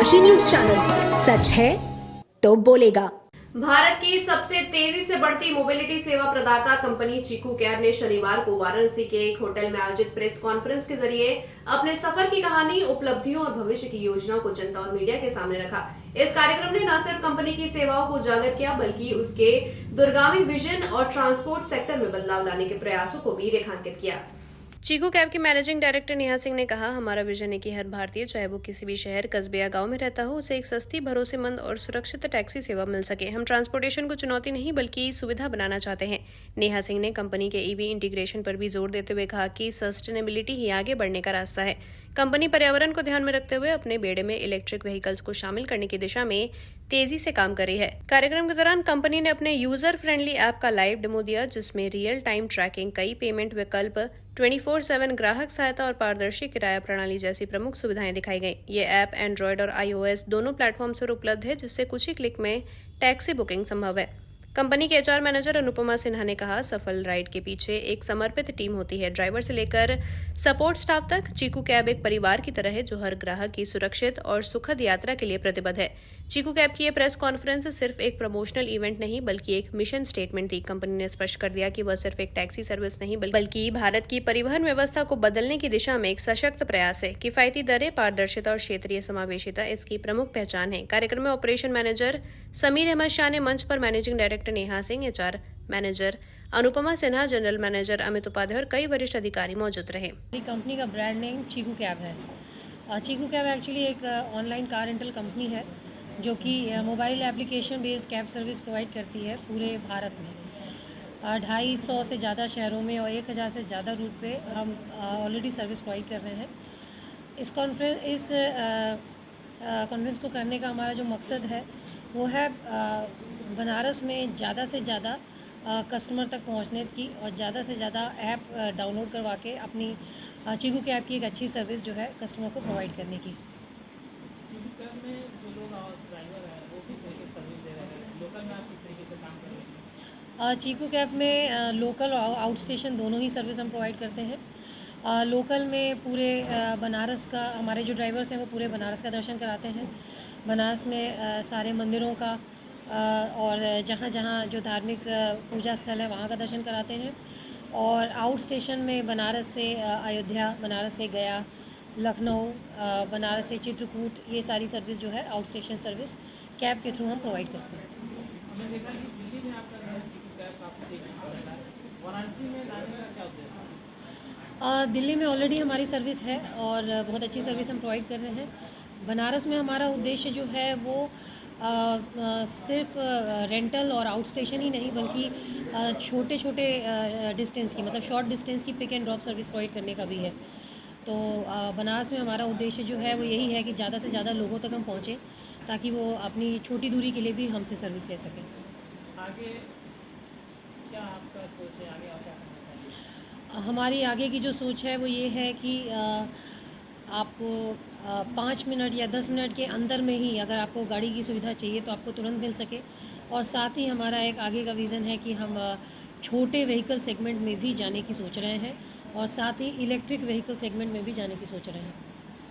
Kashi news channel, सच है तो बोलेगा। भारत की सबसे तेजी से बढ़ती मोबिलिटी सेवा प्रदाता कंपनी चीकू कैब ने शनिवार को वाराणसी के एक होटल में आयोजित प्रेस कॉन्फ्रेंस के जरिए अपने सफर की कहानी, उपलब्धियों और भविष्य की योजनाओं को जनता और मीडिया के सामने रखा। इस कार्यक्रम ने न सिर्फ कंपनी की सेवाओं को उजागर किया, बल्कि उसके दूरगामी विजन और ट्रांसपोर्ट सेक्टर में बदलाव लाने के प्रयासों को भी रेखांकित किया। चीकू कैब के मैनेजिंग डायरेक्टर नेहा सिंह ने कहा, हमारा विजन है कि हर भारतीय, चाहे वो किसी भी शहर, कस्बे या गांव में रहता हो, उसे एक सस्ती, भरोसेमंद और सुरक्षित टैक्सी सेवा मिल सके। हम ट्रांसपोर्टेशन को चुनौती नहीं बल्कि सुविधा बनाना चाहते हैं। नेहा सिंह ने कंपनी के ईवी इंटीग्रेशन पर भी जोर देते हुए कहा कि सस्टेनेबिलिटी ही आगे बढ़ने का रास्ता है। कंपनी पर्यावरण को ध्यान में रखते हुए अपने बेड़े में इलेक्ट्रिक व्हीकल्स को शामिल करने की दिशा में तेजी से काम कर रही है। कार्यक्रम के दौरान कंपनी ने अपने यूजर फ्रेंडली ऐप का लाइव डेमो दिया, जिसमें रियल टाइम ट्रैकिंग, कई पेमेंट विकल्प, 24/7 ग्राहक सहायता और पारदर्शी किराया प्रणाली जैसी प्रमुख सुविधाएं दिखाई गई। ये ऐप एंड्रॉयड और iOS दोनों प्लेटफॉर्म्स पर उपलब्ध है, जिससे कुछ ही क्लिक में टैक्सी बुकिंग संभव है। कंपनी के एचआर मैनेजर अनुपमा सिन्हा ने कहा, सफल राइड के पीछे एक समर्पित टीम होती है, ड्राइवर से लेकर सपोर्ट स्टाफ तक। चीकू कैब एक परिवार की तरह है, जो हर ग्राहक की सुरक्षित और सुखद यात्रा के लिए प्रतिबद्ध है। चीकू कैब की यह प्रेस कॉन्फ्रेंस सिर्फ एक प्रमोशनल इवेंट नहीं, बल्कि एक मिशन स्टेटमेंट थी। कंपनी ने स्पष्ट कर दिया कि वह सिर्फ एक टैक्सी सर्विस नहीं, बल्कि भारत की परिवहन व्यवस्था को बदलने की दिशा में एक सशक्त प्रयास है। किफायती दरें, पारदर्शिता और क्षेत्रीय समावेशिता इसकी प्रमुख पहचान है। कार्यक्रम में ऑपरेशन मैनेजर समीर अहमद शाह ने मंच पर managing director Neha Singh, HR manager Anupama Sinha, general manager Amit Upadhyay और कई वरिष्ठ अधिकारी मौजूद रहे। कंपनी का ब्रांड नेम चीकू कैब है। चीकू कैब एक्चुअली एक ऑनलाइन कार रेंटल कंपनी है, जो कि mobile application based cab service provide करती है पूरे भारत में। 250 से ज़्यादा शहरों में और 1000 से ज़्यादा रूट पे हम ऑलरेडी सर्विस प्रोवाइड कर रहे हैं। इस कॉन्फ्रेंस को करने का हमारा जो मकसद है वो है बनारस में ज़्यादा से ज़्यादा कस्टमर तक पहुंचने की और ज़्यादा से ज़्यादा ऐप डाउनलोड करवा के अपनी चीकू कैब की एक अच्छी सर्विस जो है कस्टमर को प्रोवाइड करने की। चीकू कैब में लोकल और आउट स्टेशन दोनों ही सर्विस हम प्रोवाइड करते हैं। लोकल में पूरे बनारस का, हमारे जो ड्राइवर्स हैं वो पूरे बनारस का दर्शन कराते हैं। बनारस में सारे मंदिरों का और जहाँ जहाँ जो धार्मिक पूजा स्थल है वहाँ का दर्शन कराते हैं। और आउट स्टेशन में बनारस से अयोध्या, बनारस से गया, लखनऊ, बनारस से चित्रकूट, ये सारी सर्विस जो है आउट स्टेशन सर्विस कैब के थ्रू हम प्रोवाइड करते हैं। दिल्ली में ऑलरेडी हमारी सर्विस है और बहुत अच्छी सर्विस हम प्रोवाइड कर रहे हैं। बनारस में हमारा उद्देश्य जो है वो सिर्फ रेंटल और आउट स्टेशन ही नहीं, बल्कि छोटे छोटे डिस्टेंस की, मतलब शॉर्ट डिस्टेंस की pick and drop service provide करने का भी है। तो बनारस में हमारा उद्देश्य जो है वो यही है कि ज़्यादा से ज़्यादा लोगों तक हम पहुँचें, ताकि वो अपनी छोटी दूरी के लिए भी हमसे सर्विस ले सकें। आगे क्या आपका सोच है, आगे आप क्या करना चाहिए? हमारी आगे की जो सोच है वो ये है कि आपको 5 मिनट या 10 मिनट के अंदर में ही अगर आपको गाड़ी की सुविधा चाहिए तो आपको तुरंत मिल सके। और साथ ही हमारा एक आगे का विज़न है कि हम छोटे व्हीकल सेगमेंट में भी जाने की सोच रहे हैं और साथ ही इलेक्ट्रिक व्हीकल सेगमेंट में भी जाने की सोच रहे हैं।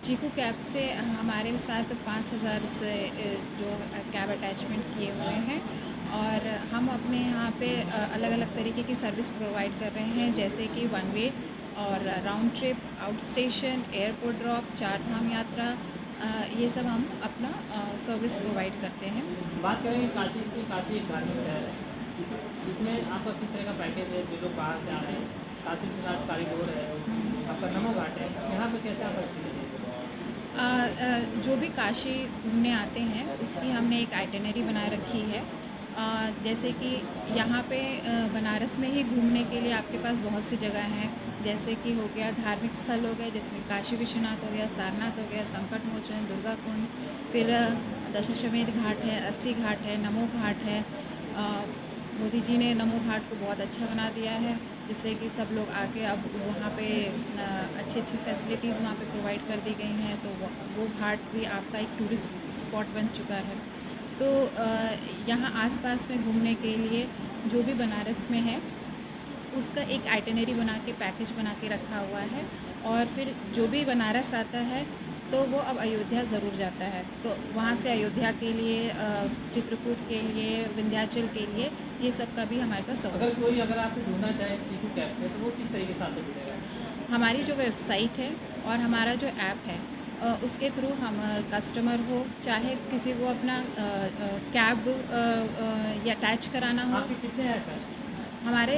चीकू कैब से हमारे साथ 5000 से जो कैब अटैचमेंट किए हुए हैं और हम अपने यहाँ पे अलग अलग तरीके की सर्विस प्रोवाइड कर रहे हैं, जैसे कि वन वे और round trip, out station, airport drop, चार धाम यात्रा, ये सब हम अपना सर्विस प्रोवाइड करते हैं। बात करें काशी की, काशी एक धार्मिक शहर है, इसमें आपका किस तरह का पैकेज है? जो लोग बाहर से आ रहे हैं, काशी के साथ कारीगोर है, आपका नमो घाट है, यहाँ पर कैसे आपका एक्सपीरियंस है? जो भी काशी घूमने आते हैं उसकी हमने एक आइटिनरी बना रखी है। जैसे कि यहाँ पे बनारस में ही घूमने के लिए आपके पास बहुत सी जगह हैं, जैसे कि हो गया धार्मिक स्थल हो गए, जिसमें काशी विश्वनाथ हो गया, सारनाथ हो गया, संकट मोचन, दुर्गा कुंड, फिर दशाश्वमेध घाट है, अस्सी घाट है, नमो घाट है। मोदी जी ने नमो घाट को बहुत अच्छा बना दिया है, जिससे कि सब लोग आके अब वहाँ पे अच्छी अच्छी फैसिलिटीज़ वहाँ पे प्रोवाइड कर दी गई हैं। तो वो घाट भी आपका एक टूरिस्ट स्पॉट बन चुका है। तो यहाँ आसपास में घूमने के लिए जो भी बनारस में है उसका एक आइटिनरी बना के, पैकेज बना के रखा हुआ है। और फिर जो भी बनारस आता है तो वो अब अयोध्या ज़रूर जाता है। तो वहाँ से अयोध्या के लिए, चित्रकूट के लिए, विंध्याचल के लिए, ये सब का भी हमारे पास सर्विस है। अगर आपसे जुड़ना चाहे चीकू कैब से तो वो किस तरीके से आपसे जुड़ेगा? हमारी जो वेबसाइट है और हमारा जो ऐप है, उसके थ्रू हम कस्टमर हो, चाहे किसी को अपना कैब या अटैच कराना हो। आपके कितने ऐप हैं? हमारे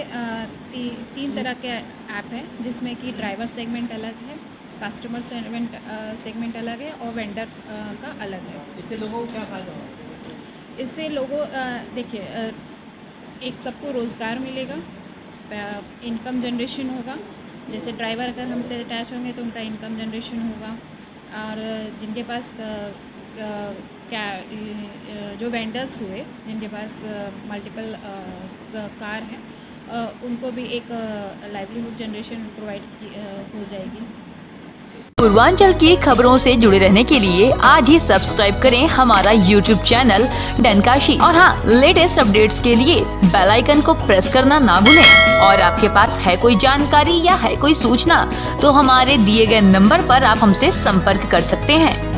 3 तरह के ऐप हैं, जिसमें कि ड्राइवर सेगमेंट अलग है, कस्टमर सेगमेंट अलग है और वेंडर का अलग है। इससे लोगों को क्या फ़ायदा होगा? इससे लोगों देखिए, एक सबको रोज़गार मिलेगा, इनकम जनरेशन होगा। जैसे ड्राइवर अगर हमसे अटैच होंगे तो उनका इनकम जनरेशन होगा, और जिनके पास क्या जो वेंडर्स हुए जिनके पास मल्टीपल कार हैं, उनको भी एक लाइवलीहुड जनरेशन प्रोवाइड हो जाएगी। पूर्वांचल की खबरों से जुड़े रहने के लिए आज ही सब्सक्राइब करें हमारा YouTube चैनल डनकाशी, और हाँ, लेटेस्ट अपडेट्स के लिए बेल आइकन को प्रेस करना ना भूलें। और आपके पास है कोई जानकारी या है कोई सूचना तो हमारे दिए गए नंबर पर आप हमसे संपर्क कर सकते हैं।